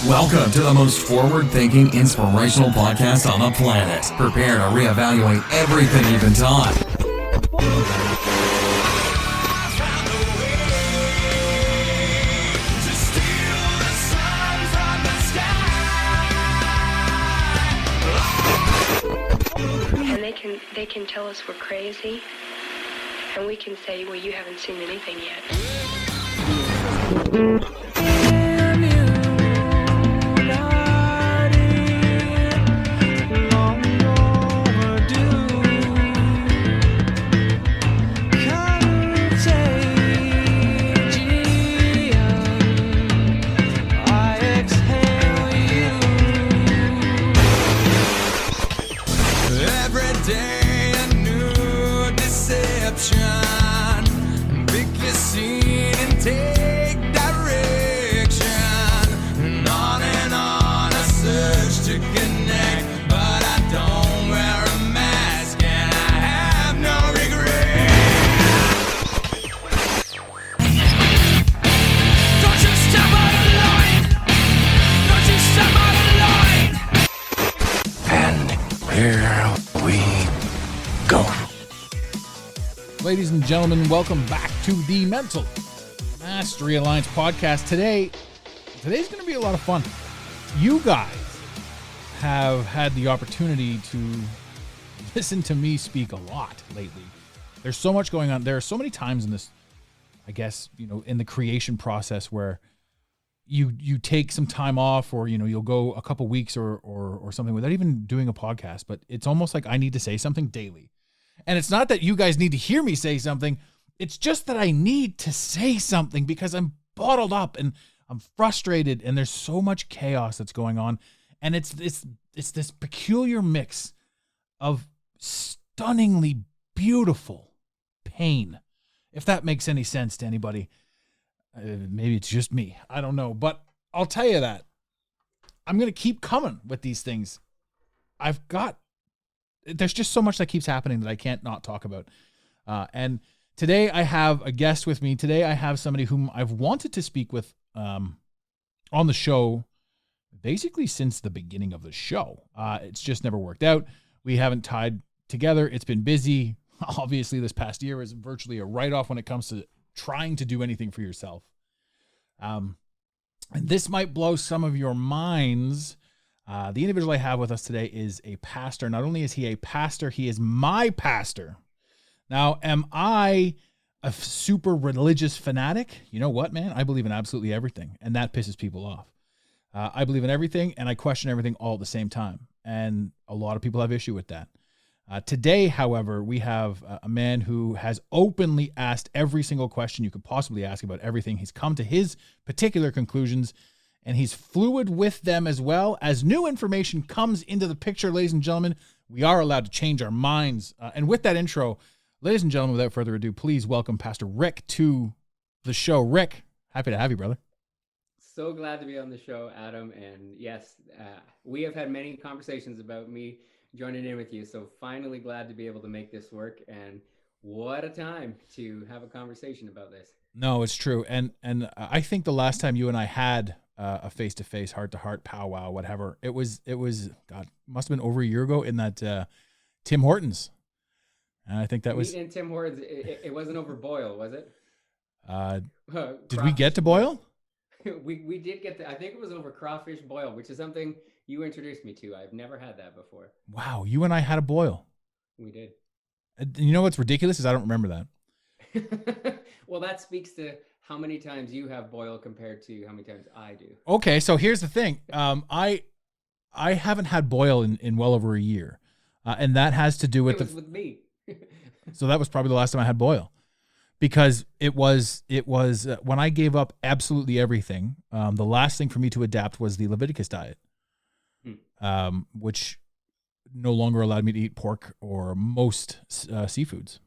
Welcome to the most forward-thinking, inspirational podcast on the planet. Prepare to reevaluate everything you've been taught. And they can tell us we're crazy, and we can say, well, you haven't seen anything yet. Ladies and gentlemen, welcome back to the Mental Mastery Alliance podcast. Today's going to be a lot of fun. You guys have had the opportunity to listen to me speak a lot lately. There's so much going on. There are so many times in this, I guess, in the creation process where you take some time off, or you'll go a couple weeks or something without even doing a podcast. But it's almost like I need to say something daily. And it's not that you guys need to hear me say something. It's just that I need to say something because I'm bottled up and I'm frustrated and there's so much chaos that's going on. And it's this peculiar mix of stunningly beautiful pain. If that makes any sense to anybody. Maybe it's just me. I don't know. But I'll tell you that I'm going to keep coming with these things. There's just so much that keeps happening that I can't not talk about. And today I have a guest with me. Today I have somebody whom I've wanted to speak with on the show basically since the beginning of the show. It's just never worked out. We haven't tied together. It's been busy. Obviously, this past year is virtually a write-off when it comes to trying to do anything for yourself. And this might blow some of your minds. The individual I have with us today is a pastor. Not only is he a pastor, he is my pastor. Now, am I a super religious fanatic? You know what, man? I believe in absolutely everything, and that pisses people off. I believe in everything, and I question everything all at the same time, and a lot of people have issue with that. Today, however, we have a man who has openly asked every single question you could possibly ask about everything. He's come to his particular conclusions, and he's fluid with them as well. As new information comes into the picture, ladies and gentlemen, we are allowed to change our minds. And with that intro, ladies and gentlemen, without further ado, please welcome Pastor Rick to the show. Rick, happy to have you, brother. So glad to be on the show, Adam. And yes, we have had many conversations about me joining in with you. So finally glad to be able to make this work. And what a time to have a conversation about this. No, it's true. And I think the last time you and I had a face-to-face, heart-to-heart powwow, whatever, it was God, must have been over a year ago in that Tim Hortons. And I think that was in Tim Hortons. It wasn't over Boyle, was it? Did we get to Boyle? we did get to, I think it was over crawfish boil, which is something you introduced me to. I've never had that before. Wow, you and I had a boil. We did. You know what's ridiculous is I don't remember that. Well, that speaks to how many times you have boil compared to how many times I do. Okay, so here's the thing. I haven't had boil in well over a year, and that has to do with with me. So that was probably the last time I had boil, because it was when I gave up absolutely everything. The last thing for me to adapt was the Leviticus diet, which no longer allowed me to eat pork or most seafoods.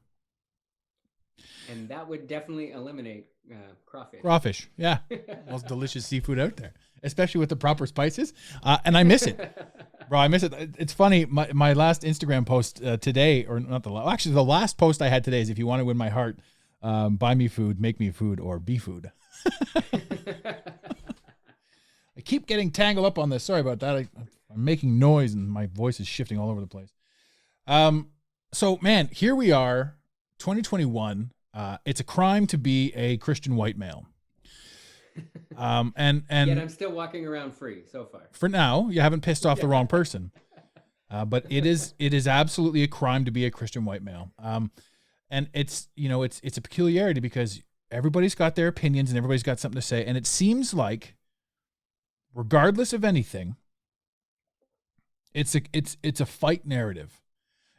And that would definitely eliminate crawfish. Crawfish, yeah. Most delicious seafood out there, especially with the proper spices. And I miss it. Bro, I miss it. It's funny. My last Instagram post today, or not the last, actually the last post I had today is, if you want to win my heart, buy me food, make me food, or be food. I keep getting tangled up on this. Sorry about that. I'm making noise and my voice is shifting all over the place. So man, here we are, 2021. It's a crime to be a Christian white male. And yet I'm still walking around free so far. For now, you haven't pissed off the wrong person. But it is absolutely a crime to be a Christian white male. And it's a peculiarity because everybody's got their opinions and everybody's got something to say. And it seems like, regardless of anything, it's a fight narrative.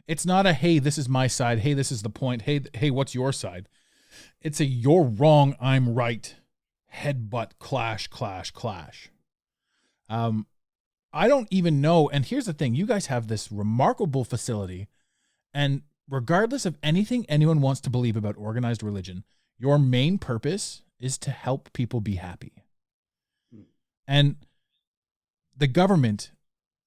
It's not a, hey, this is my side. Hey, this is the point. Hey, what's your side? It's a, you're wrong, I'm right. Headbutt, clash. I don't even know. And here's the thing. You guys have this remarkable facility. And regardless of anything anyone wants to believe about organized religion, your main purpose is to help people be happy. And the government,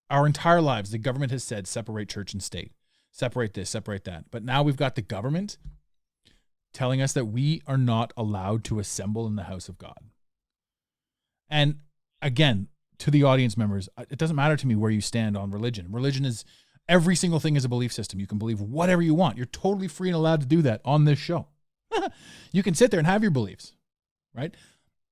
our entire lives, the government has said, separate church and state, separate this, separate that. But now we've got the government telling us that we are not allowed to assemble in the house of God. And again, to the audience members, it doesn't matter to me where you stand on religion. Religion is, every single thing is a belief system. You can believe whatever you want. You're totally free and allowed to do that on this show. You can sit there and have your beliefs, right?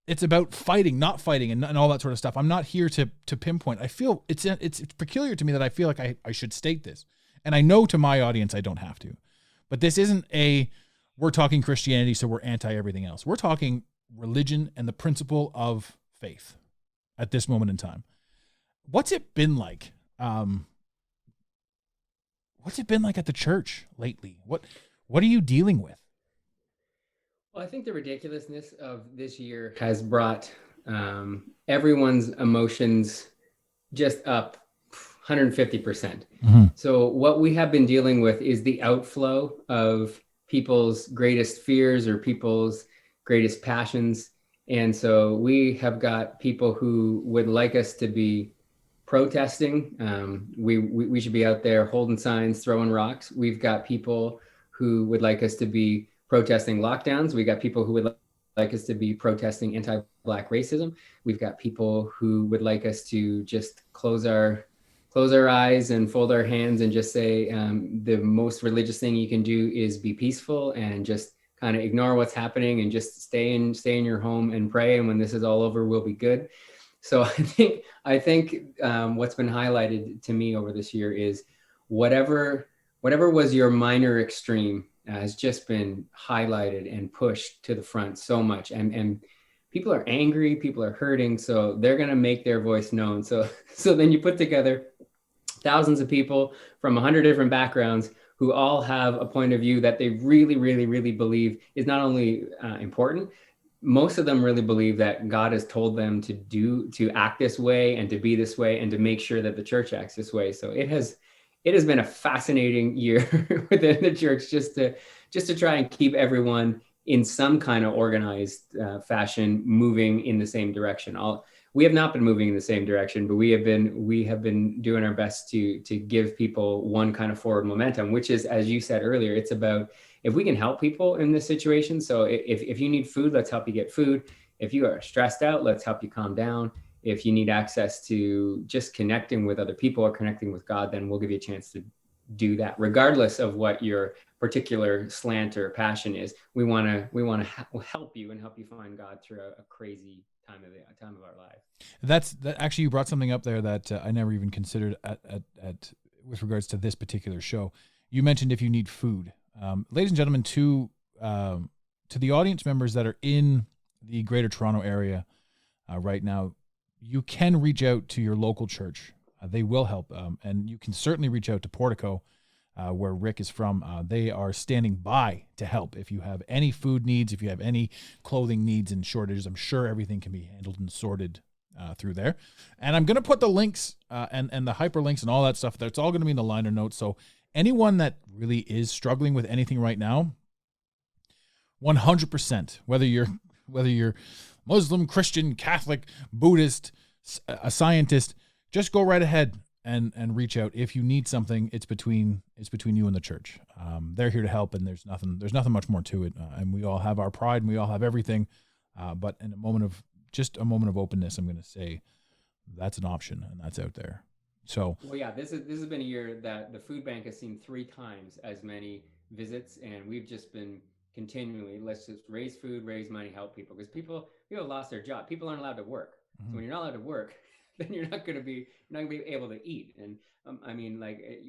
It's about fighting, not fighting, and all that sort of stuff. I'm not here to pinpoint. I feel it's peculiar to me that I feel like I should state this. And I know to my audience I don't have to. But this isn't we're talking Christianity, so we're anti everything else. We're talking religion and the principle of faith at this moment in time. What's it been like? What's it been like at the church lately? What are you dealing with? Well, I think the ridiculousness of this year has brought everyone's emotions just up 150%. Mm-hmm. So what we have been dealing with is the outflow of people's greatest fears or people's greatest passions. And so we have got people who would like us to be protesting. We should be out there holding signs, throwing rocks. We've got people who would like us to be protesting lockdowns. We got people who would like us to be protesting anti-Black racism. We've got people who would like us to just close our eyes and fold our hands and just say the most religious thing you can do is be peaceful and just kind of ignore what's happening and just stay in your home and pray. And when this is all over, we'll be good. So I think what's been highlighted to me over this year is whatever was your minor extreme has just been highlighted and pushed to the front so much. And people are angry, people are hurting, so they're going to make their voice known. So then you put together thousands of people from 100 different backgrounds who all have a point of view that they really, really, really believe is not only important, most of them really believe that God has told them to act this way and to be this way and to make sure that the church acts this way. So it has been a fascinating year within the church just to try and keep everyone in some kind of organized fashion moving in the same direction. We have not been moving in the same direction, but we have been doing our best to give people one kind of forward momentum, which is, as you said earlier, it's about if we can help people in this situation. So if you need food, let's help you get food. If you are stressed out, let's help you calm down. If you need access to just connecting with other people or connecting with God, then we'll give you a chance to do that, regardless of what your particular slant or passion is. We want to help you and help you find God through a crazy time of our life. That actually, you brought something up there that I never even considered at with regards to this particular show. You mentioned if you need food, ladies and gentlemen, to the audience members that are in the Greater Toronto area right now, you can reach out to your local church. They will help, and you can certainly reach out to Portico, where Rick is from. They are standing by to help. If you have any food needs, if you have any clothing needs and shortages, I'm sure everything can be handled and sorted through there. And I'm going to put the links and the hyperlinks and all that stuff. That's all going to be in the liner notes. So anyone that really is struggling with anything right now, 100%, whether you're Muslim, Christian, Catholic, Buddhist, a scientist, just go right ahead and reach out. If you need something, it's between you and the church. They're here to help, and there's nothing much more to it. And we all have our pride, and we all have everything. But in a moment of openness, I'm going to say, that's an option, and that's out there. So, well, yeah, this has been a year that the food bank has seen 3 times as many visits, and we've just been continually, let's just raise food, raise money, help people, because people have lost their job. People aren't allowed to work. So when you're not allowed to work, then you're not going to be able to eat. And I mean, like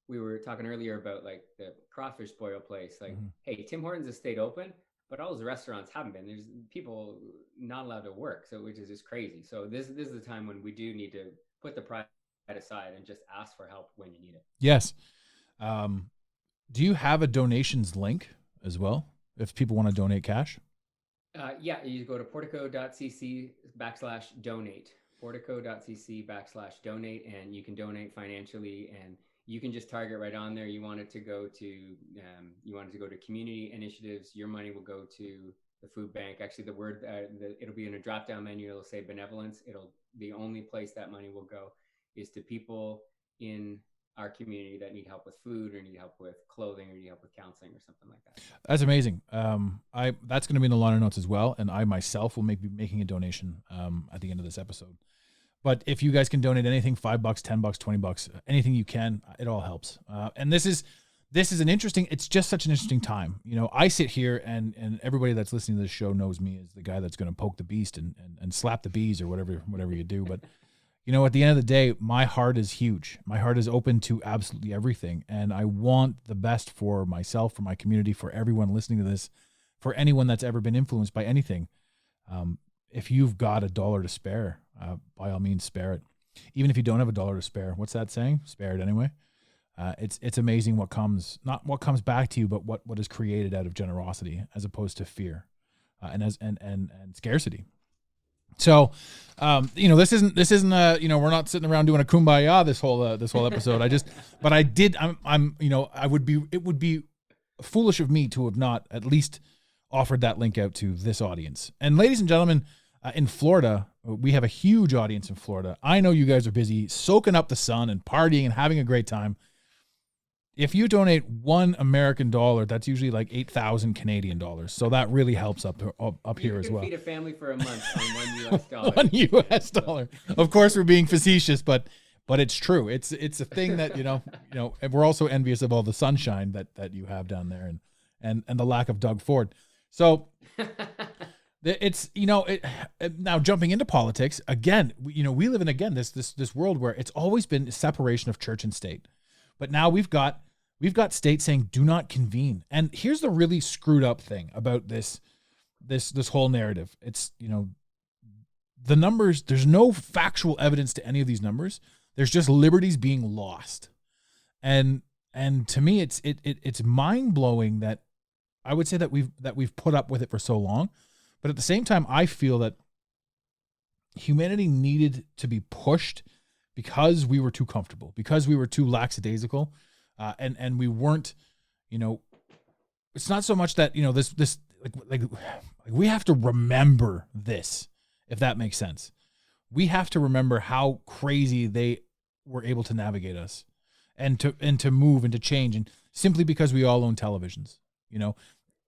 we were talking earlier about like the crawfish boil place. Like, hey, Tim Hortons has stayed open, but all those restaurants haven't been. There's people not allowed to work, so which is just crazy. So this is the time when we do need to put the pride aside and just ask for help when you need it. Yes. Do you have a donations link as well if people want to donate cash? Yeah, you go to portico.cc/donate, portico.cc/donate, and you can donate financially, and you can just target right on there. You want it to go to community initiatives. Your money will go to the food bank. Actually, it'll be in a drop-down menu. It'll say benevolence. The only place that money will go is to people in our community that need help with food or need help with clothing or need help with counseling or something like that. That's amazing. That's going to be in the liner notes as well. And I myself will be making a donation at the end of this episode. But if you guys can donate anything, $5, $10, $20, anything you can, it all helps. And this is an interesting, it's just such an interesting time. You know, I sit here and everybody that's listening to this show knows me as the guy that's going to poke the beast and slap the bees or whatever you do. But you know, at the end of the day, my heart is huge. My heart is open to absolutely everything. And I want the best for myself, for my community, for everyone listening to this, for anyone that's ever been influenced by anything. If you've got $1 to spare, by all means, spare it. Even if you don't have $1 to spare, what's that saying? Spare it anyway. It's amazing not what comes back to you, but what is created out of generosity as opposed to fear and scarcity. So, you know, this isn't you know, we're not sitting around doing a kumbaya this whole episode. It would be foolish of me to have not at least offered that link out to this audience. And ladies and gentlemen, in Florida, we have a huge audience in Florida. I know you guys are busy soaking up the sun and partying and having a great time. If you donate $1 American, that's usually like 8,000 Canadian dollars. So that really helps up here as well. You can feed a family for a month on $1 US. $1 US. Of course, we're being facetious, but it's true. It's a thing that you know, and we're also envious of all the sunshine that you have down there and the lack of Doug Ford. So it's now jumping into politics again. You know, we live in this world where it's always been a separation of church and state. But now we've got states saying do not convene. And here's the really screwed up thing about this whole narrative. It's, you know, the numbers, there's no factual evidence to any of these numbers. There's just liberties being lost. And to me it's mind-blowing that I would say that we've put up with it for so long. But at the same time, I feel that humanity needed to be pushed because we were too comfortable, because we were too lackadaisical, and we weren't, you know, it's not so much that, you know, this like we have to remember this, if that makes sense. We have to remember how crazy they were able to navigate us and to move and to change, and simply because we all own televisions. You know,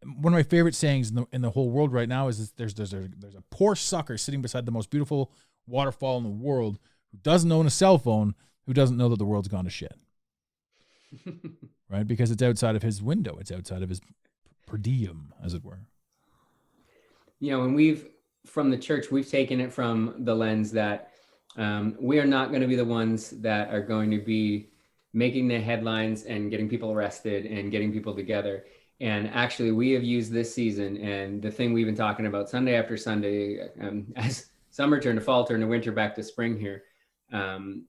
one of my favorite sayings in the whole world right now is there's a poor sucker sitting beside the most beautiful waterfall in the world who doesn't own a cell phone, who doesn't know that the world's gone to shit. Right? Because it's outside of his window. It's outside of his per diem, as it were. You know, and from the church, we've taken it from the lens that we are not going to be the ones that are going to be making the headlines and getting people arrested and getting people together. And actually, we have used this season and the thing we've been talking about Sunday after Sunday, as summer turned to fall, turned to winter, back to spring here.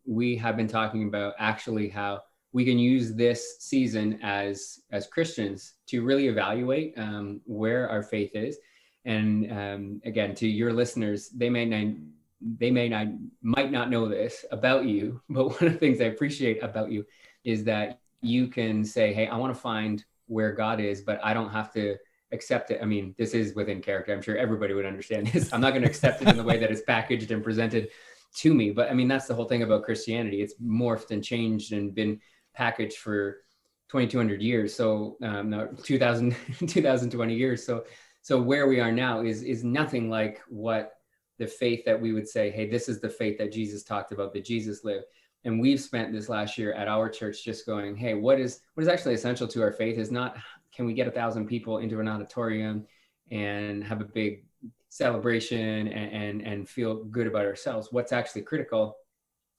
We have been talking about actually how we can use this season as Christians to really evaluate where our faith is. And again, to your listeners, they might not know this about you, but one of the things I appreciate about you is that you can say, hey, I want to find where God is, but I don't have to accept it. I mean, this is within character. I'm sure everybody would understand this. I'm not going to accept it in the way that it's packaged and presented to me. But I mean, that's the whole thing about Christianity. It's morphed and changed and been packaged for 2,200 years. So no, 2020 years. So where we are now is nothing like what the faith that we would say, hey, this is the faith that Jesus talked about, that Jesus lived. And we've spent this last year at our church just going, hey, what is actually essential to our faith is not, can we get 1,000 people into an auditorium and have a big celebration and feel good about ourselves. What's actually critical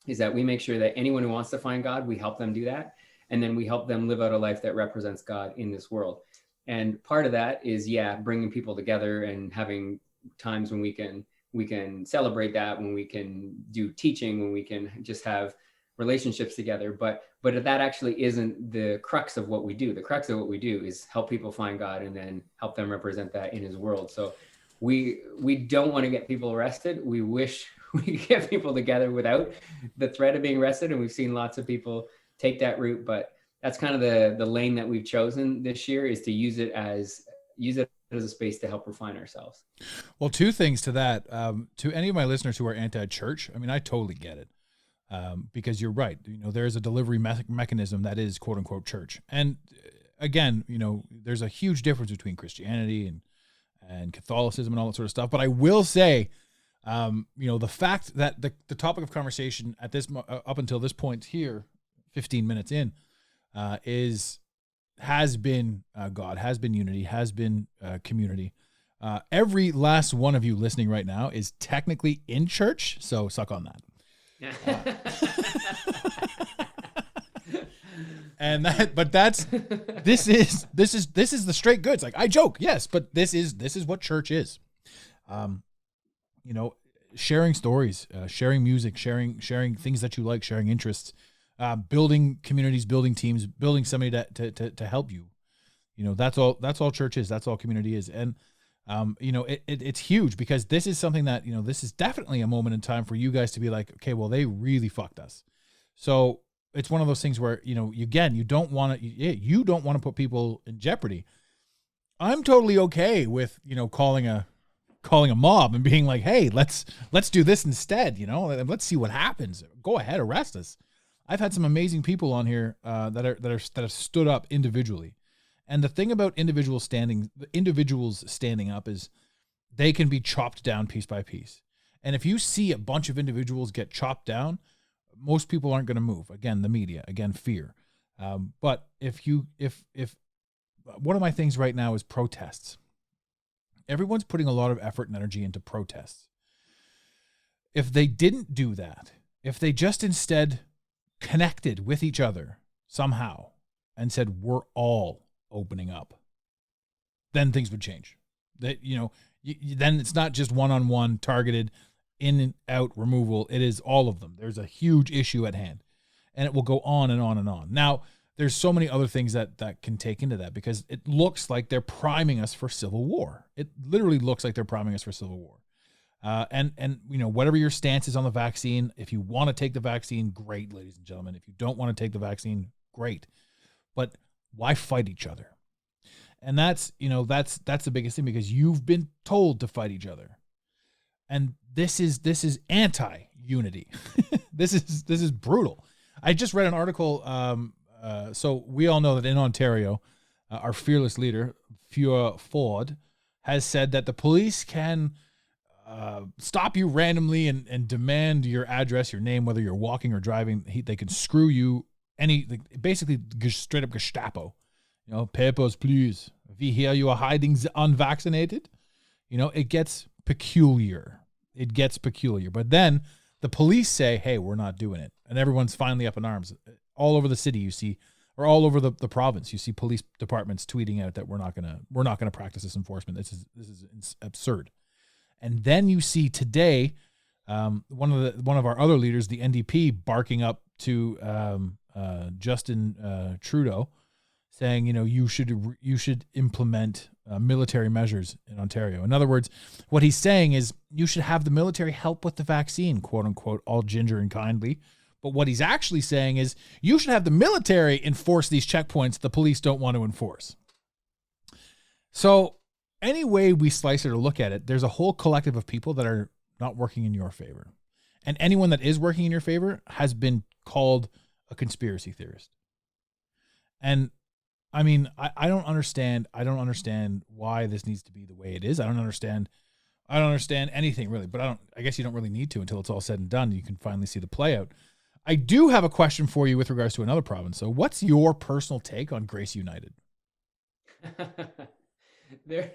is that we make sure that anyone who wants to find God, we help them do that. And then we help them live out a life that represents God in this world. And part of that is, bringing people together and having times when we can celebrate that, when we can do teaching, when we can just have relationships together. But that actually isn't the crux of what we do. The crux of what we do is help people find God and then help them represent that in his world. So we don't want to get people arrested. We wish we could get people together without the threat of being arrested. And we've seen lots of people take that route, but that's kind of the lane that we've chosen this year, is to use it as a space to help refine ourselves. Well, two things to that. To any of my listeners who are anti-church, I mean, I totally get it. Because you're right. There's a delivery mechanism that is quote unquote church. And again, there's a huge difference between Christianity and Catholicism and all that sort of stuff. But I will say, the fact that the topic of conversation at this up until this point here, 15 minutes in, has been God, has been unity, has been community. Every last one of you listening right now is technically in church, so suck on that. This is the straight goods. Like, I joke, yes, but this is what church is. Sharing stories, sharing music, sharing things that you like, sharing interests, building communities, building teams, building somebody to help you. That's all church is. That's all community is. And it's huge, because this is something that, this is definitely a moment in time for you guys to be like, okay, well, they really fucked us. So it's one of those things where, you don't want to put people in jeopardy. I'm totally okay with, calling a mob and being like, hey, let's do this instead. Let's see what happens. Go ahead, arrest us. I've had some amazing people on here that have stood up individually. And the thing about individuals standing up is they can be chopped down piece by piece. And if you see a bunch of individuals get chopped down, most people aren't going to move. Again, the media, again, fear. But if one of my things right now is protests. Everyone's putting a lot of effort and energy into protests. If they didn't do that, if they just instead connected with each other somehow and said, we're all opening up, then things would change. That then it's not just one-on-one targeted in and out removal. It is all of them. There's a huge issue at hand, and it will go on and on and on. Now, there's so many other things that can take into that, because it looks like they're priming us for civil war. It literally looks like they're priming us for civil war. And whatever your stance is on the vaccine, if you want to take the vaccine, great, ladies and gentlemen. If you don't want to take the vaccine, great. But why fight each other? And that's the biggest thing, because you've been told to fight each other. And this is anti-unity. This is brutal. I just read an article. So we all know that in Ontario, our fearless leader, Fiora Ford, has said that the police can stop you randomly and demand your address, your name, whether you're walking or driving. They can screw you basically straight up Gestapo. Papers, please. We hear you are hiding the unvaccinated. It gets peculiar. But then the police say, hey, we're not doing it. And everyone's finally up in arms. All over the city, you see, or all over the province, you see police departments tweeting out that we're not gonna practice this enforcement. This is absurd. And then you see today, one of our other leaders, the NDP, barking up to Justin Trudeau, saying, you should implement military measures in Ontario. In other words, what he's saying is you should have the military help with the vaccine, quote unquote, all ginger and kindly. But what he's actually saying is you should have the military enforce these checkpoints the police don't want to enforce. So any way we slice it or look at it, there's a whole collective of people that are not working in your favor. And anyone that is working in your favor has been called a conspiracy theorist. And I mean, I don't understand why this needs to be the way it is. I don't understand I don't understand anything really, but I guess you don't really need to until it's all said and done. You can finally see the play out. I do have a question for you with regards to another province. So what's your personal take on Grace United? They've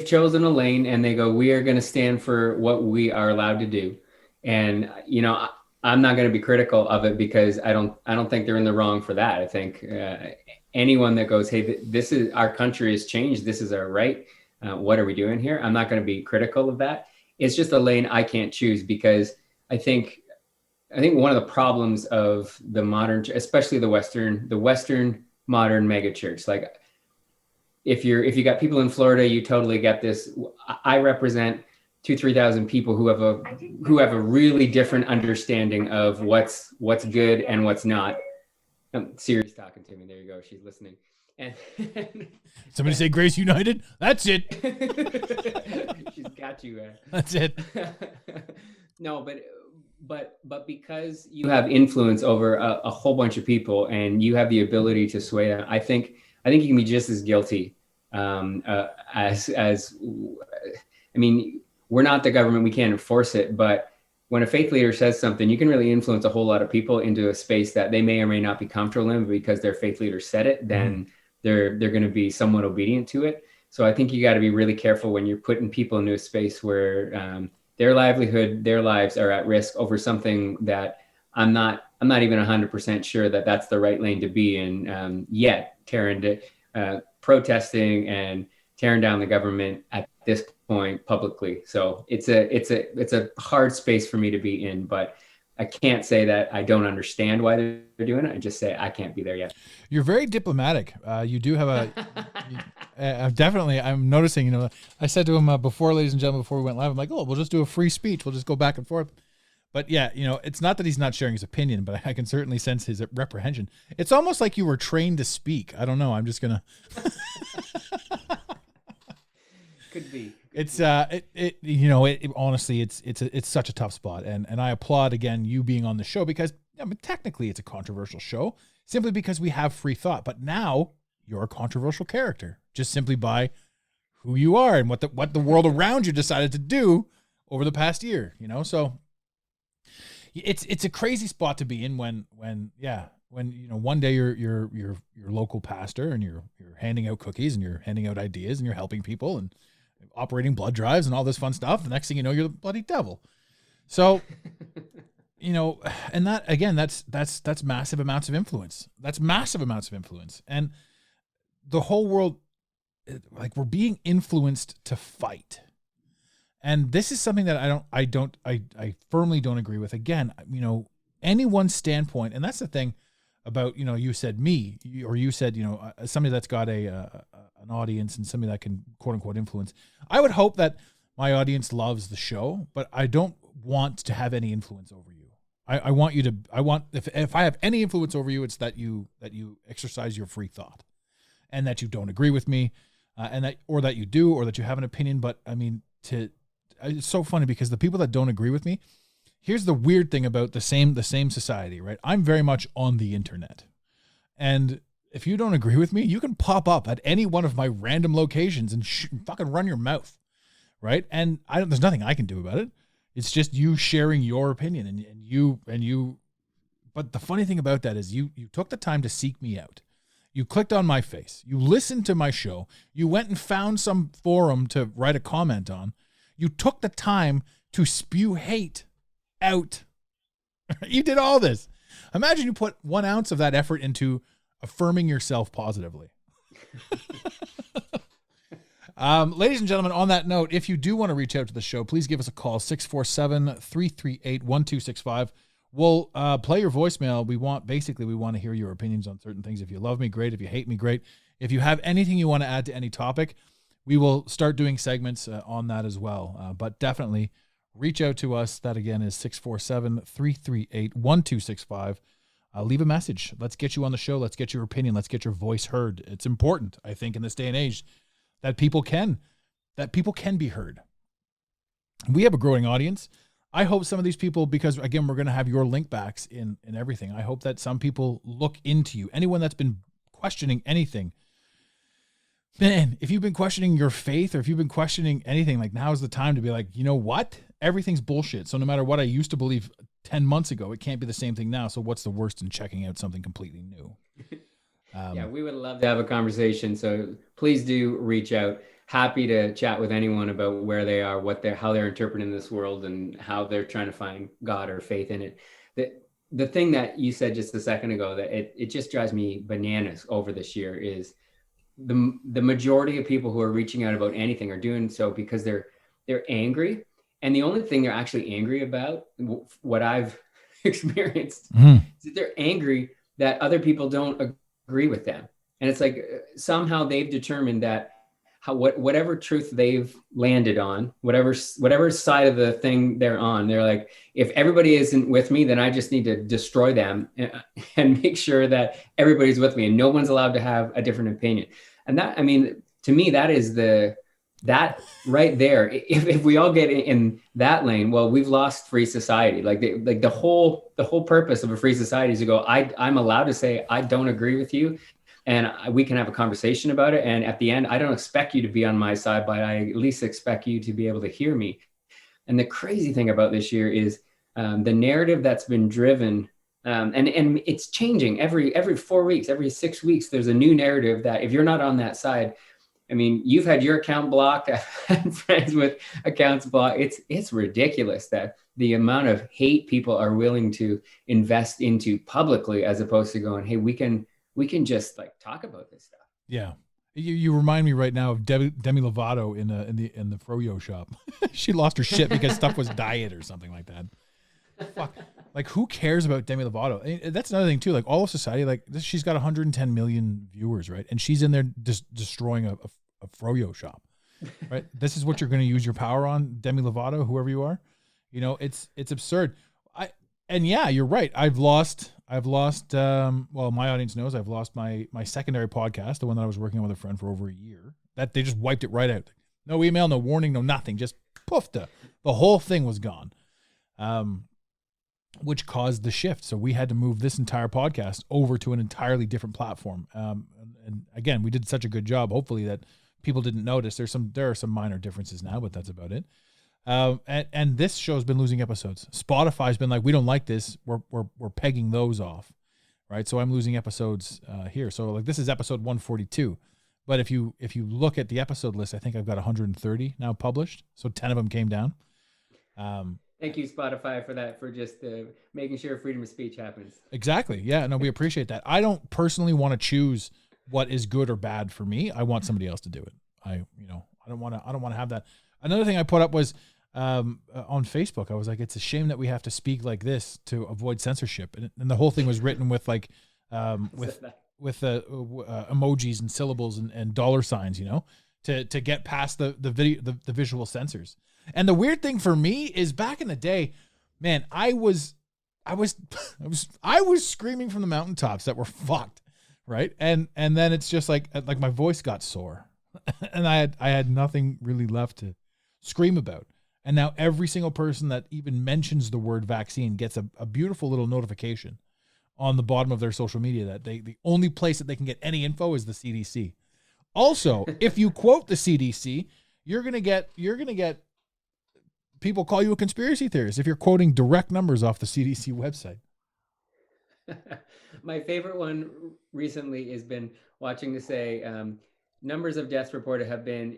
chosen a lane and they go, we are going to stand for what we are allowed to do. And, I'm not going to be critical of it because I don't think they're in the wrong for that. I think anyone that goes, hey, this is our country has changed. This is our right. What are we doing here? I'm not going to be critical of that. It's just a lane I can't choose because I think one of the problems of the modern, especially the Western modern megachurch, like if you got people in Florida, you totally get this. I represent 2,000-3,000 people who have a really different understanding of what's good and what's not. Siri's talking to me. There you go. She's listening. And somebody say Grace United. That's it. She's got you. That's it. No, but because you have influence over a whole bunch of people and you have the ability to sway them, I think you can be just as guilty we're not the government, we can't enforce it, but when a faith leader says something, you can really influence a whole lot of people into a space that they may or may not be comfortable in, but because their faith leader said it, then they're going to be somewhat obedient to it. So I think you got to be really careful when you're putting people into a space where their livelihood, their lives are at risk over something that I'm not even 100% sure that that's the right lane to be in yet, protesting and tearing down the government at this point publicly. So it's a hard space for me to be in, but I can't say that I don't understand why they're doing it. I just say I can't be there yet. You're very diplomatic. You do have I'm noticing, I said to him before, ladies and gentlemen, before we went live, I'm like, oh, we'll just do a free speech. We'll just go back and forth. But yeah, it's not that he's not sharing his opinion, but I can certainly sense his reprehension. It's almost like you were trained to speak. I don't know. I'm just going to. Could be. It's honestly, it's such a tough spot. And I applaud again, you being on the show because technically it's a controversial show simply because we have free thought, but now you're a controversial character just simply by who you are and what the world around you decided to do over the past year, so it's a crazy spot to be in when one day you're your local pastor and you're handing out cookies and you're handing out ideas and you're helping people and operating blood drives and all this fun stuff. The next thing you know, you're the bloody devil. So, and that again, that's massive amounts of influence. That's massive amounts of influence. And the whole world, like, we're being influenced to fight. And this is something that I firmly don't agree with. Again, anyone's standpoint, and that's the thing about, you said me, or you said, somebody that's got an audience and somebody that can quote unquote influence. I would hope that my audience loves the show, but I don't want to have any influence over you. I want if I have any influence over you, it's that you exercise your free thought and that you don't agree with me and that you do, or that you have an opinion. But I mean, it's so funny because the people that don't agree with me, here's the weird thing about the same society, right? I'm very much on the internet. And if you don't agree with me, you can pop up at any one of my random locations and fucking run your mouth, right? And there's nothing I can do about it. It's just you sharing your opinion and you. But the funny thing about that is you took the time to seek me out. You clicked on my face. You listened to my show. You went and found some forum to write a comment on. You took the time to spew hate out. You did all this. Imagine you put 1 ounce of that effort into affirming yourself positively. Ladies and gentlemen, on that note, if you do want to reach out to the show, please give us a call, 647-338-1265. We'll play your voicemail. We want to hear your opinions on certain things. If you love me, great. If you hate me, great. If you have anything you want to add to any topic, we will start doing segments on that as well. But definitely reach out to us. That again is 647-338-1265. Leave a message. Let's get you on the show. Let's get your opinion. Let's get your voice heard. It's important, I think, in this day and age that people can be heard. We have a growing audience. I hope some of these people, because again, we're going to have your link backs in everything. I hope that some people look into you. Anyone that's been questioning anything, man, if you've been questioning your faith or if you've been questioning anything, like now is the time to be like, you know what? Everything's bullshit. So no matter what I used to believe 10 months ago, it can't be the same thing now. So what's the worst in checking out something completely new? Yeah, we would love to have a conversation. So please do reach out. Happy to chat with anyone about where they are, how they're interpreting this world, and how they're trying to find God or faith in it. The thing that you said just a second ago that it just drives me bananas over this year is the majority of people who are reaching out about anything are doing so because they're angry, and the only thing they're actually angry about, what I've experienced, is that they're angry that other people don't agree with them. And it's like somehow they've determined that whatever truth they've landed on, whatever side of the thing they're on, they're like, if everybody isn't with me, then I just need to destroy them and make sure that everybody's with me and no one's allowed to have a different opinion. And that, I mean, to me, that is that right there. If we all get in that lane, well, we've lost free society. Like the whole purpose of a free society is to go, I'm allowed to say, I don't agree with you. And we can have a conversation about it. And at the end, I don't expect you to be on my side, but I at least expect you to be able to hear me. And the crazy thing about this year is the narrative that's been driven, and it's changing every 4 weeks, every 6 weeks. There's a new narrative that if you're not on that side, I mean, you've had your account blocked. I've had friends with accounts blocked. It's ridiculous that the amount of hate people are willing to invest into publicly, as opposed to going, hey, we can just like talk about this stuff. Yeah. You remind me right now of Demi Lovato in the Froyo shop. She lost her shit because stuff was diet or something like that. Fuck. Like, who cares about Demi Lovato? I mean, that's another thing too. Like, all of society, like this, she's got 110 million viewers, right? And she's in there just destroying a Froyo shop, right? This is what you're going to use your power on, Demi Lovato, whoever you are. You know, it's absurd. And yeah, you're right. I've lost. Well, my audience knows I've lost my secondary podcast, the one that I was working on with a friend for over a year. That they just wiped it right out. No email, no warning, no nothing. Just poof, the whole thing was gone. Which caused the shift. So we had to move this entire podcast over to an entirely different platform. And again, we did such a good job, hopefully, that people didn't notice. There are some minor differences now, but that's about it. And this show's been losing episodes. Spotify's been like, we don't like this. We're pegging those off, right? So I'm losing episodes here. So like this is episode 142, but if you look at the episode list, I think I've got 130 now published. So 10 of them came down. Thank you, Spotify, for that, for just making sure freedom of speech happens. Exactly. Yeah. No, we appreciate that. I don't personally want to choose what is good or bad for me. I want somebody else to do it. I don't want to have that. Another thing I put up was on Facebook. I was like, it's a shame that we have to speak like this to avoid censorship. And the whole thing was written with like with emojis and syllables and dollar signs, you know, to get past the visual censors. And the weird thing for me is back in the day, man, I was screaming from the mountaintops that we're fucked, right? And then it's just like my voice got sore, and I had nothing really left to scream about. And now every single person that even mentions the word vaccine gets a beautiful little notification on the bottom of their social media that the only place that they can get any info is the CDC. Also, if you quote the CDC, you're gonna get people call you a conspiracy theorist if you're quoting direct numbers off the CDC website. My favorite one recently has been watching to say numbers of deaths reported have been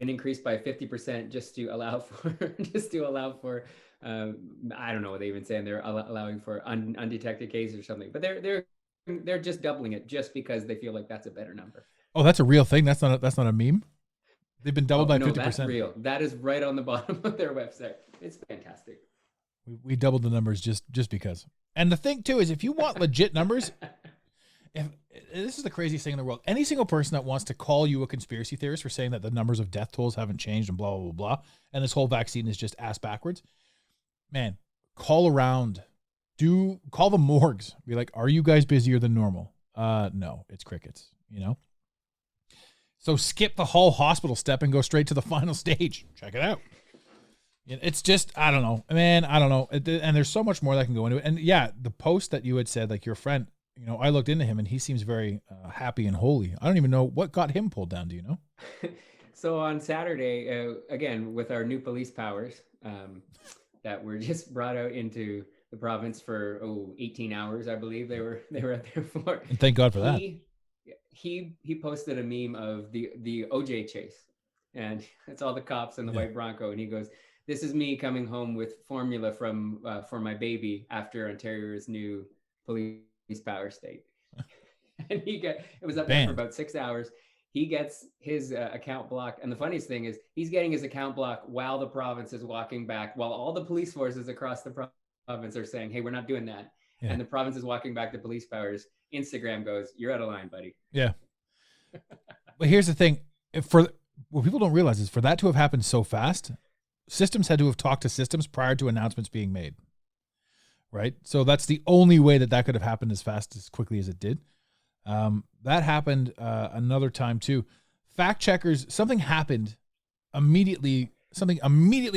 increased by 50% just to allow for I don't know what they even say, and they're allowing for undetected cases or something. But they're just doubling it just because they feel like that's a better number. Oh, that's a real thing. That's not a meme. They've been doubled by 50%. That's real. That is right on the bottom of their website. It's fantastic. We doubled the numbers just because. And the thing too is, if you want legit numbers, this is the craziest thing in the world. Any single person that wants to call you a conspiracy theorist for saying that the numbers of death tolls haven't changed and blah, blah, blah, blah, and this whole vaccine is just ass backwards, man, call around. Call the morgues. Be like, are you guys busier than normal? No, it's crickets, you know? So skip the whole hospital step and go straight to the final stage. Check it out. It's just, I don't know, man. I don't know. And there's so much more that can go into it. And yeah, the post that you had said, like your friend, I looked into him and he seems very happy and holy. I don't even know what got him pulled down. Do you know? So on Saturday, again, with our new police powers that were just brought out into the province for 18 hours, I believe they were out there for. And thank God for that. He posted a meme of the OJ chase, and it's all the cops and the white Bronco, and he goes, "This is me coming home with formula from for my baby after Ontario's new police power state." And it was up there for about 6 hours. He gets his account blocked, and the funniest thing is he's getting his account blocked while the province is walking back, while all the police forces across the province are saying, "Hey, we're not doing that." Yeah. And the province is walking back the police powers. Instagram goes, "You're out of line, buddy." Yeah. But here's the thing: what people don't realize is for that to have happened so fast, systems had to have talked to systems prior to announcements being made. Right. So that's the only way that could have happened as fast, as quickly as it did. That happened another time too. Fact checkers, something immediately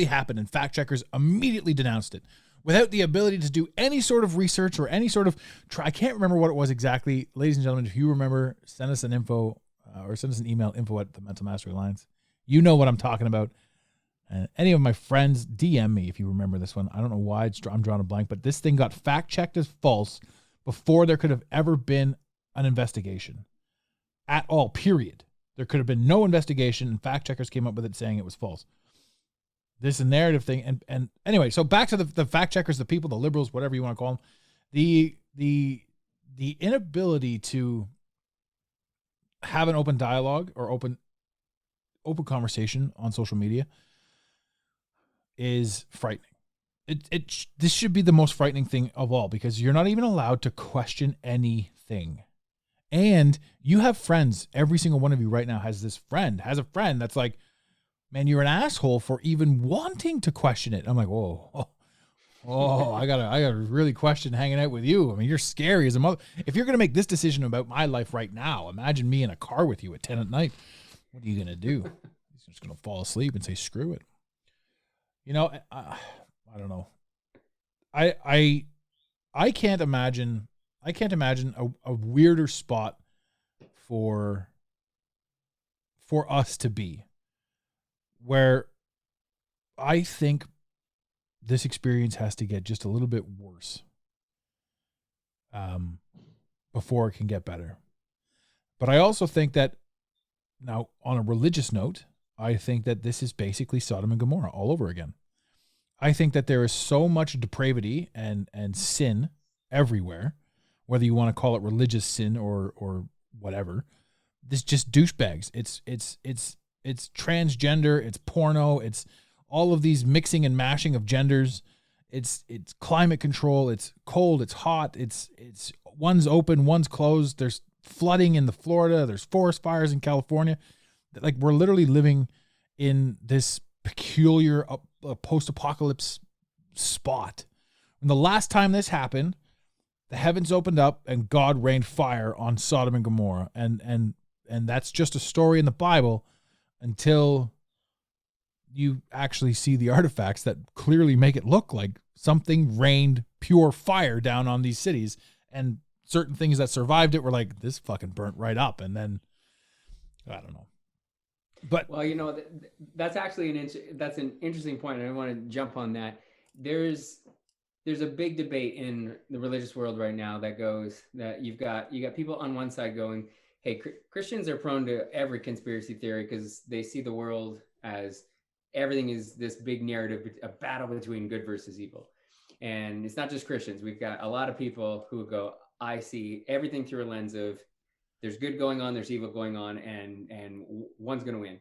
happened, and fact checkers immediately denounced it without the ability to do any sort of research or any sort of I can't remember what it was exactly. Ladies and gentlemen, if you remember, send us an info or send us an email, info@the Mental Mastery Alliance. You know what I'm talking about. And any of my friends, DM me if you remember this one. I don't know why I'm drawing a blank, but this thing got fact checked as false before there could have ever been an investigation at all, period. There could have been no investigation, and fact checkers came up with it saying it was false. This is a narrative thing. And anyway, so back to the fact checkers, the people, the liberals, whatever you want to call them, the inability to have an open dialogue or open conversation on social media is frightening. This should be the most frightening thing of all, because you're not even allowed to question anything. And you have friends. Every single one of you right now has a friend that's like, "Man, you're an asshole for even wanting to question it." I'm like, whoa, I gotta really question hanging out with you. I mean, you're scary as a mother. If you're gonna make this decision about my life right now, imagine me in a car with you at 10 at night. What are you gonna do? He's just gonna fall asleep and say, "Screw it." I don't know. I can't imagine a weirder spot for us to be, where I think this experience has to get just a little bit worse before it can get better. But I also think that, now on a religious note, I think that this is basically Sodom and Gomorrah all over again. I think that there is so much depravity and sin everywhere, whether you want to call it religious sin or whatever. This just douchebags. It's transgender, it's porno, it's all of these mixing and mashing of genders. It's climate control, it's cold, it's hot, it's one's open, one's closed. There's flooding in Florida, there's forest fires in California. Like, we're literally living in this peculiar post-apocalypse spot. And the last time this happened, the heavens opened up and God rained fire on Sodom and Gomorrah. And that's just a story in the Bible until you actually see the artifacts that clearly make it look like something rained pure fire down on these cities, and certain things that survived it were like, this fucking burnt right up. And then, I don't know. But, well, that's actually that's an interesting point, and I want to jump on that. There's a big debate in the religious world right now that goes that you got people on one side going, "Hey, Christians are prone to every conspiracy theory because they see the world as everything is this big narrative, a battle between good versus evil." And it's not just Christians. We've got a lot of people who go, "I see everything through a lens of there's good going on, there's evil going on, and one's going to win."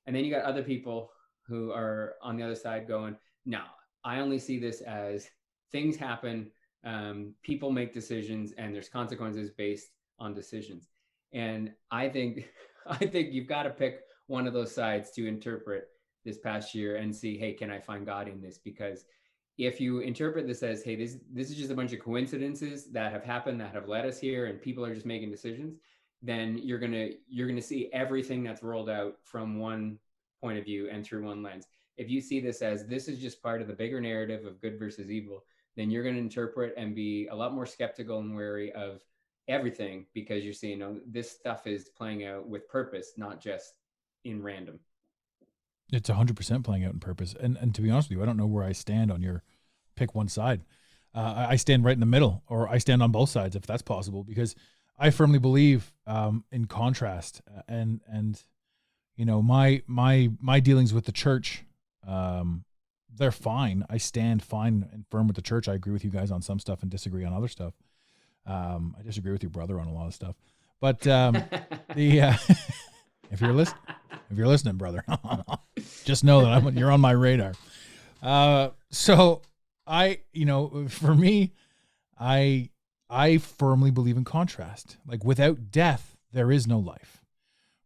And then you got other people who are on the other side going, "No, I only see this as things happen, people make decisions, and there's consequences based on decisions." And I think you've got to pick one of those sides to interpret this past year and see, hey, can I find God in this? Because if you interpret this as, hey, this is just a bunch of coincidences that have happened, that have led us here, and people are just making decisions, then you're gonna see everything that's rolled out from one point of view and through one lens. If you see this as this is just part of the bigger narrative of good versus evil, then you're going to interpret and be a lot more skeptical and wary of everything, because you're seeing, this stuff is playing out with purpose, not just in random. It's 100% playing out in purpose. And to be honest with you, I don't know where I stand on your pick one side. I stand right in the middle, or I stand on both sides if that's possible, because I firmly believe in contrast, and you know, my dealings with the church, they're fine. I stand fine and firm with the church. I agree with you guys on some stuff and disagree on other stuff. I disagree with your brother on a lot of stuff, but if you're listening, brother, just know that you're on my radar. So for me, I firmly believe in contrast. Like, without death, there is no life.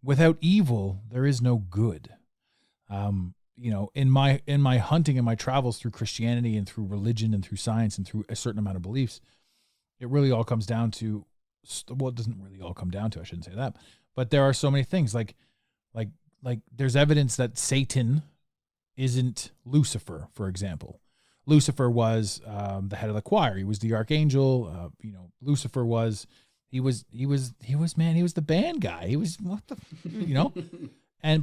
Without evil, there is no good. In my hunting and my travels through Christianity and through religion and through science and through a certain amount of beliefs, it really all comes down to, well, it doesn't really all come down to, I shouldn't say that, but there are so many things like there's evidence that Satan isn't Lucifer, for example. Lucifer was the head of the choir. He was the archangel. Lucifer was the band guy. He was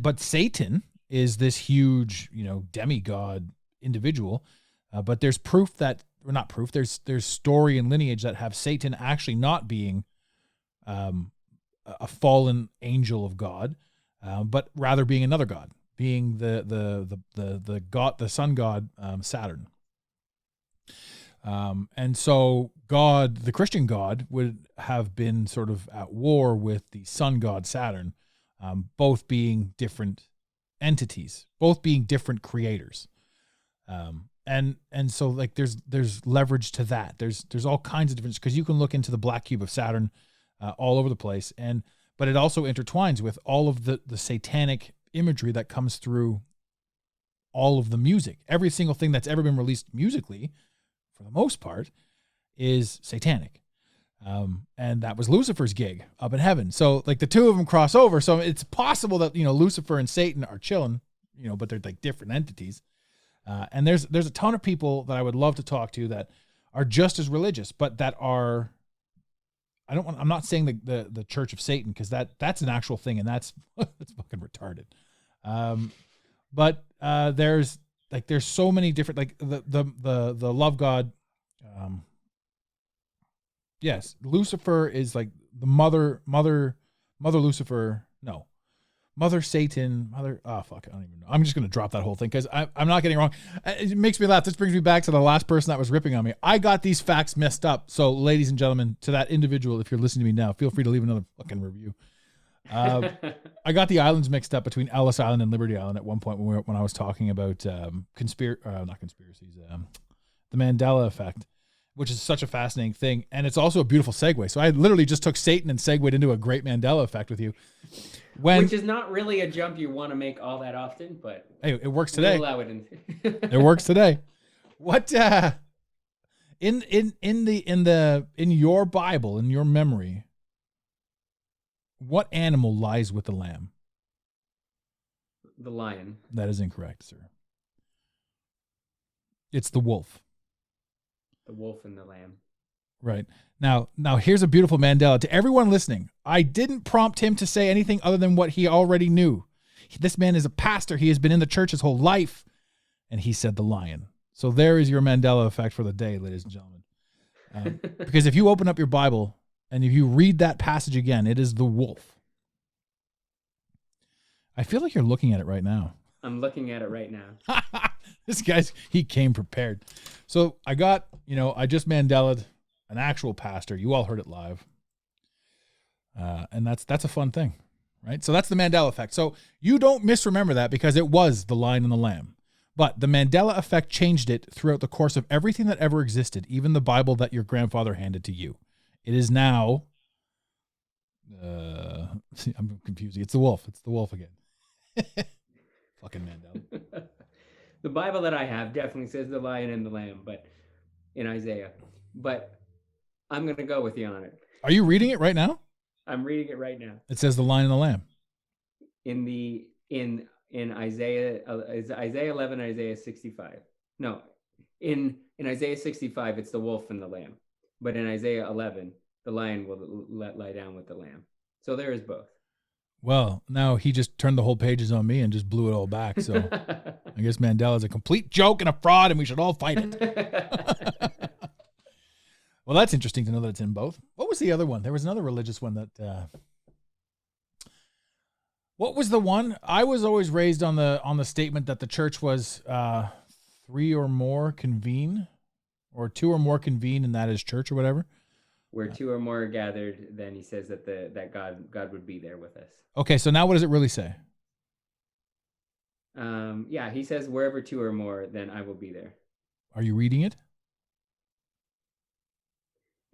but Satan is this huge, demigod individual. But there's proof that, or not proof, there's story and lineage that have Satan actually not being a fallen angel of God, but rather being another god, being the god, the sun god, Saturn. And so God, the Christian God, would have been sort of at war with the sun god Saturn, both being different entities, both being different creators. And so like there's leverage to that. There's all kinds of difference, because you can look into the black cube of Saturn all over the place, but it also intertwines with all of the satanic imagery that comes through all of the music. Every single thing that's ever been released musically, for the most part, is satanic. And that was Lucifer's gig up in heaven. So like the two of them cross over. So it's possible that, Lucifer and Satan are chilling, but they're like different entities. And there's a ton of people that I would love to talk to that are just as religious, but that are, I'm not saying the Church of Satan, because that's an actual thing, and that's fucking retarded. But there's so many different, like the love God. Yes, Lucifer is like the mother Lucifer. No, Mother Satan, fuck, I don't even know. I'm just going to drop that whole thing, because I'm not getting it wrong. It makes me laugh. This brings me back to the last person that was ripping on me. I got these facts messed up. So, ladies and gentlemen, to that individual, if you're listening to me now, feel free to leave another fucking review. I got the islands mixed up between Ellis Island and Liberty Island at one point when I was talking about not conspiracies, the Mandela effect, which is such a fascinating thing. And it's also a beautiful segue. So I literally just took Satan and segued into a great Mandela effect with you. Which is not really a jump you want to make all that often, but hey, it works today. We'll allow it in. It works today. What in your Bible, in your memory, what animal lies with the lamb? The lion. That is incorrect, sir. It's the wolf. The wolf and the lamb. Right. Now here's a beautiful Mandela. To everyone listening, I didn't prompt him to say anything other than what he already knew. This man is a pastor. He has been in the church his whole life. And he said the lion. So there is your Mandela effect for the day, ladies and gentlemen. Because if you open up your Bible and if you read that passage again, it is the wolf. I feel like you're looking at it right now. I'm looking at it right now. This he came prepared. So I got, I just Mandela'd an actual pastor. You all heard it live. And that's a fun thing, right? So that's the Mandela effect. So you don't misremember that, because it was the lion and the lamb. But the Mandela effect changed it throughout the course of everything that ever existed, even the Bible that your grandfather handed to you. It is now, I'm confusing. It's the wolf. It's the wolf again. Fucking Mandela. The Bible that I have definitely says the lion and the lamb, but in Isaiah. But I'm going to go with you on it. Are you reading it right now? I'm reading it right now. It says the lion and the lamb. In Isaiah 11, Isaiah 65. No, in Isaiah 65 it's the wolf and the lamb. But in Isaiah 11 the lion will lie down with the lamb. So there is both. Well, now he just turned the whole pages on me and just blew it all back. So I guess Mandela is a complete joke and a fraud, and we should all fight it. Well, that's interesting to know that it's in both. What was the other one? There was another religious one that. What was the one? I was always raised on the statement that the church was 3 or more convene, or 2 or more convene, and that is church or whatever. Where 2 or more are gathered, then he says that that God would be there with us. Okay, so now what does it really say? Yeah, he says wherever 2 or more, then I will be there. Are you reading it?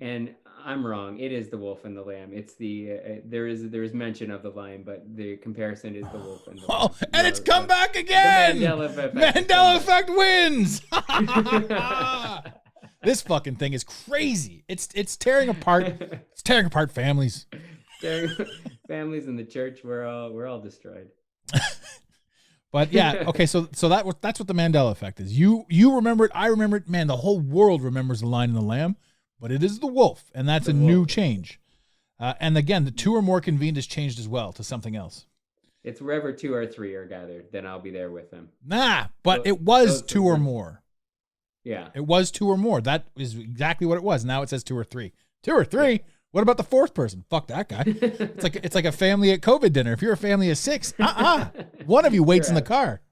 And I'm wrong. It is the wolf and the lamb. It's the there is mention of the lion, but the comparison is the wolf and the lamb. And it's come back again. Mandela effect wins. This fucking thing is crazy. It's tearing apart. It's tearing apart families. Families in the church. We're all destroyed. But yeah, okay. So that's what the Mandela effect is. You remember it. I remember it. Man, the whole world remembers the lion and the lamb. But it is the wolf, and that's a new change. And again, the 2 or more convened has changed as well to something else. It's wherever 2 or 3 are gathered, then I'll be there with them. But it was 2 or more. Yeah. It was 2 or more. That is exactly what it was. Now it says 2 or 3. 2 or 3? What about the 4th person? Fuck that guy. It's like a family at COVID dinner. If you're a family of 6, one of you waits in the car.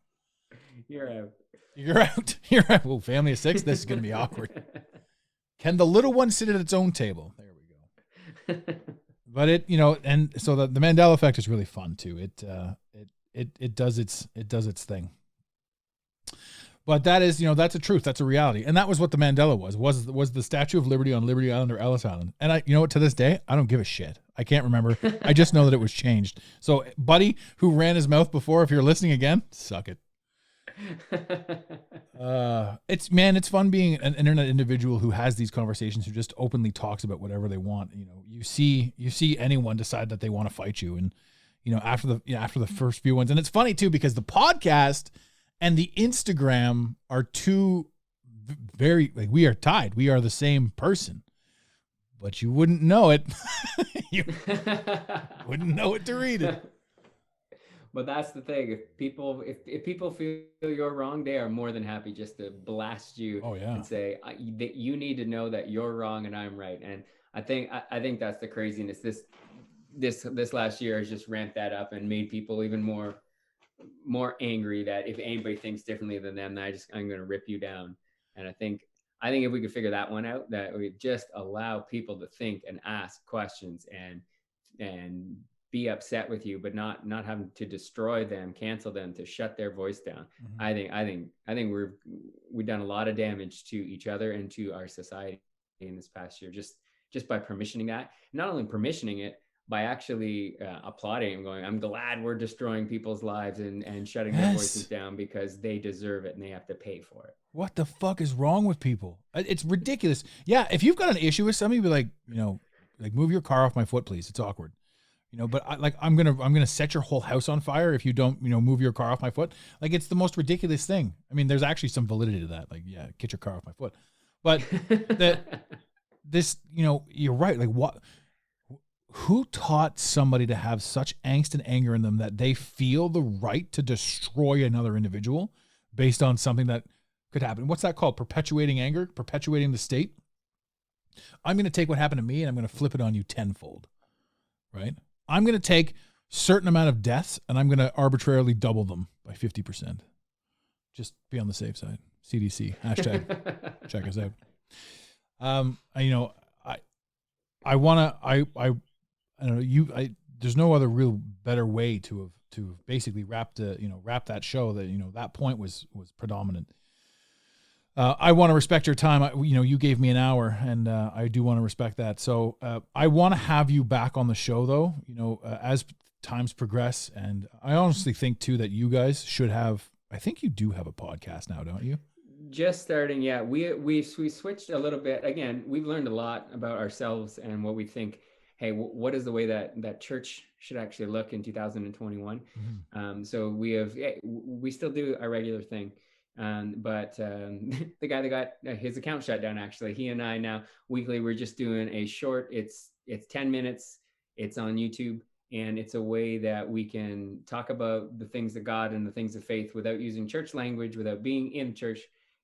You're out. You're out. You're out. Oh, family of 6? This is going to be awkward. Can the little one sit at its own table? There we go. But it, and so the Mandela effect is really fun too. It does its thing. But that is, that's a truth. That's a reality. And that was what the Mandela was the Statue of Liberty on Liberty Island or Ellis Island. And what, to this day, I don't give a shit. I can't remember. I just know that it was changed. So buddy who ran his mouth before, if you're listening again, suck it. It's fun being an internet individual who has these conversations, who just openly talks about whatever they want. You see anyone decide that they want to fight you, and after the first few ones. And it's funny too, because the podcast and the Instagram are two very, like, we are tied. We are the same person, but you wouldn't know it. You wouldn't know it to read it. But that's the thing. If people feel you're wrong, they are more than happy just to blast you. Oh, yeah. And say that you need to know that you're wrong and I'm right. And I think that's the craziness. This last year has just ramped that up and made people even more angry that if anybody thinks differently than them, I'm going to rip you down. And I think if we could figure that one out, that we just allow people to think and ask questions and be upset with you, but not having to destroy them, cancel them, to shut their voice down. Mm-hmm. I think we've done a lot of damage to each other and to our society in this past year, just by permissioning that. Not only permissioning it, by actually applauding and going, I'm glad we're destroying people's lives and shutting their voices down because they deserve it and they have to pay for it. What the fuck is wrong with people? It's ridiculous. Yeah, if you've got an issue with somebody, be like, move your car off my foot, please. It's awkward. But I'm gonna set your whole house on fire if you don't, move your car off my foot. Like, it's the most ridiculous thing. I mean, there's actually some validity to that. Like, yeah, get your car off my foot. But you're right. Like, what? Who taught somebody to have such angst and anger in them that they feel the right to destroy another individual based on something that could happen? What's that called? Perpetuating anger, perpetuating the state. I'm going to take what happened to me and I'm going to flip it on you tenfold, right? I'm going to take certain amount of deaths and I'm going to arbitrarily double them by 50%. Just be on the safe side. CDC, hashtag, check us out. There's no other real better way to basically wrap that show that, that point was predominant. I want to respect your time. You gave me an hour and I do want to respect that. So I want to have you back on the show though, as times progress. And I honestly think too, that you guys should have, I think you do have a podcast now, don't you? Just starting. Yeah. We switched a little bit. Again, we've learned a lot about ourselves and what we think, hey, what is the way that church should actually look in 2021? Mm-hmm. So we still do our regular thing. But the guy that got his account shut down, actually, he and I now weekly, we're just doing a short, it's 10 minutes. It's on YouTube, and it's a way that we can talk about the things of God and the things of faith without using church language, without being in church.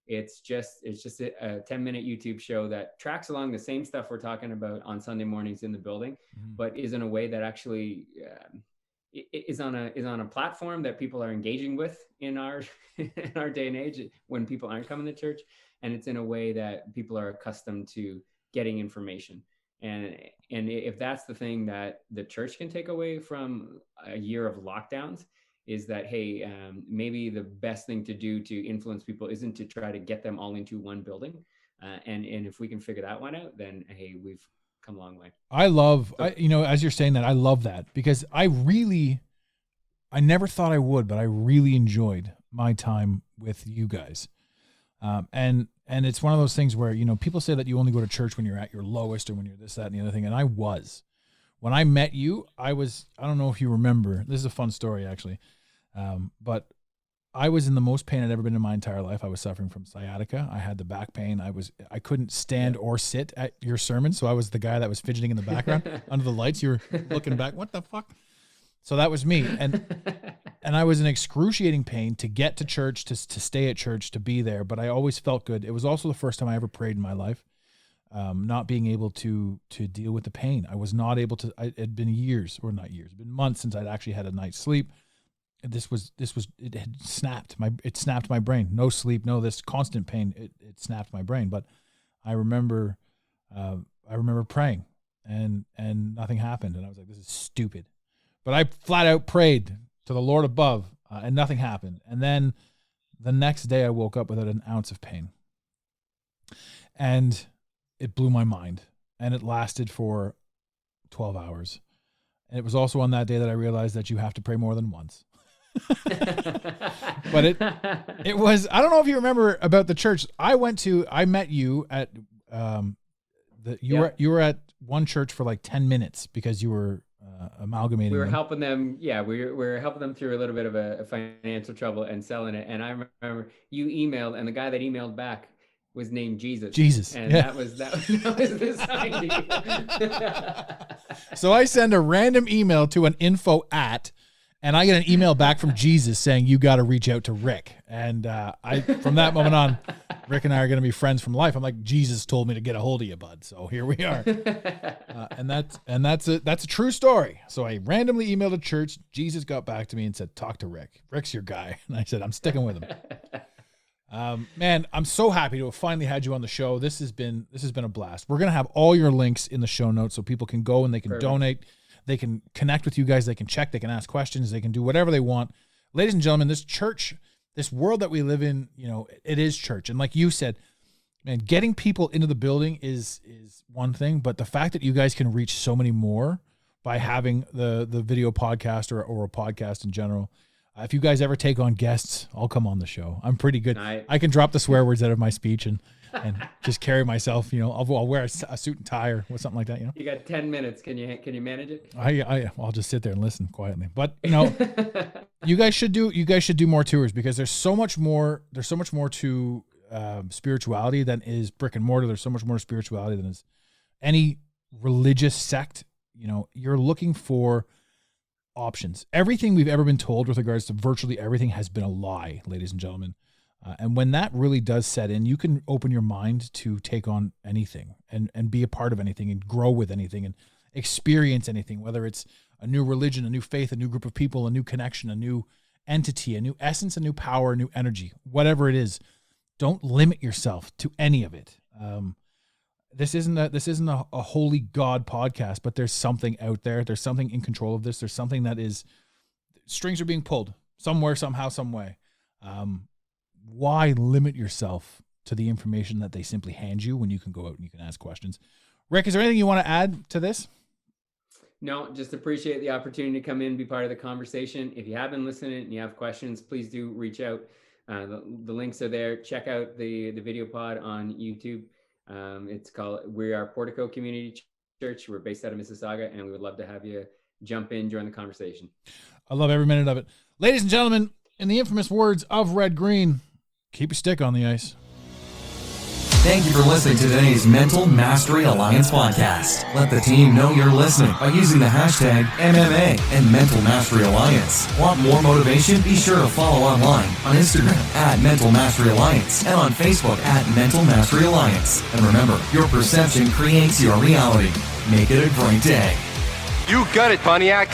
It's just a 10-minute YouTube show that tracks along the same stuff we're talking about on Sunday mornings in the building, but is in a way that actually is on a platform that people are engaging with in our in our day and age when people aren't coming to church, and it's in a way that people are accustomed to getting information. And if that's the thing that the church can take away from a year of lockdowns, is that, hey, maybe the best thing to do to influence people isn't to try to get them all into one building. And if we can figure that one out, then, hey, we've come a long way. As you're saying that, I love that, because I never thought I would, but I really enjoyed my time with you guys. And it's one of those things where, people say that you only go to church when you're at your lowest or when you're this, that, and the other thing. And I was. When I met you, I don't know if you remember, this is a fun story actually, but I was in the most pain I'd ever been in my entire life. I was suffering from sciatica. I had the back pain. I couldn't stand or sit at your sermon, so I was the guy that was fidgeting in the background under the lights. You were looking back, what the fuck? So that was me, and I was in excruciating pain to get to church, to stay at church, to be there, but I always felt good. It was also the first time I ever prayed in my life. Not being able to deal with the pain. I was not able to, it had been months since I'd actually had a night's sleep. It had snapped my brain. No sleep, no this constant pain. It snapped my brain. But I remember praying and nothing happened. And I was like, this is stupid. But I flat out prayed to the Lord above and nothing happened. And then the next day I woke up without an ounce of pain. And it blew my mind, and it lasted for 12 hours. And it was also on that day that I realized that you have to pray more than once. But it was, I don't know if you remember about the church. I met you at, you were at one church for like 10 minutes because you were amalgamating. We were helping them. Yeah. We were helping them through a little bit of a financial trouble and selling it. And I remember you emailed, and the guy that emailed back was named Jesus. And that was the sign. So I send a random email to an info @ and I get an email back from Jesus saying, you got to reach out to Rick. And from that moment on, Rick and I are going to be friends from life. I'm like, Jesus told me to get a hold of you, bud. So here we are. And that's a true story. So I randomly emailed a church. Jesus got back to me and said, talk to Rick. Rick's your guy. And I said, I'm sticking with him. Man, I'm so happy to have finally had you on the show. This has been a blast. We're going to have all your links in the show notes so people can go and they can donate. They can connect with you guys. They can check. They can ask questions. They can do whatever they want. Ladies and gentlemen, this church, this world that we live in, it is church. And like you said, man, getting people into the building is one thing, but the fact that you guys can reach so many more by having the video podcast or a podcast in general. If you guys ever take on guests, I'll come on the show. I'm pretty good. I can drop the swear words out of my speech and just carry myself. I'll wear a suit and tie or something like that. You got 10 minutes. Can you manage it? I'll just sit there and listen quietly. But you guys should do more tours, because there's so much more. There's so much more to spirituality than is brick and mortar. There's so much more spirituality than is any religious sect. You're looking for options. Everything we've ever been told with regards to virtually everything has been a lie, ladies and gentlemen. And when that really does set in, you can open your mind to take on anything and be a part of anything and grow with anything and experience anything, whether it's a new religion, a new faith, a new group of people, a new connection, a new entity, a new essence, a new power, a new energy, whatever it is. Don't limit yourself to any of it. This isn't a holy God podcast, but there's something out there. There's something in control of this. There's something that is, strings are being pulled somewhere, somehow, some way. Why limit yourself to the information that they simply hand you when you can go out and you can ask questions? Rick, is there anything you want to add to this? No, just appreciate the opportunity to come in and be part of the conversation. If you have been listening and you have questions, please do reach out. The links are there. Check out the video pod on YouTube. It's called We Are Portico Community Church. We're based out of Mississauga, and we would love to have you jump in, join the conversation. I love every minute of it. Ladies and gentlemen, in the infamous words of Red Green, keep your stick on the ice. Thank you for listening to today's Mental Mastery Alliance podcast. Let the team know you're listening by using the hashtag MMA and Mental Mastery Alliance. Want more motivation? Be sure to follow online on Instagram at Mental Mastery Alliance and on Facebook at Mental Mastery Alliance. And remember, your perception creates your reality. Make it a great day. You got it, Pontiac.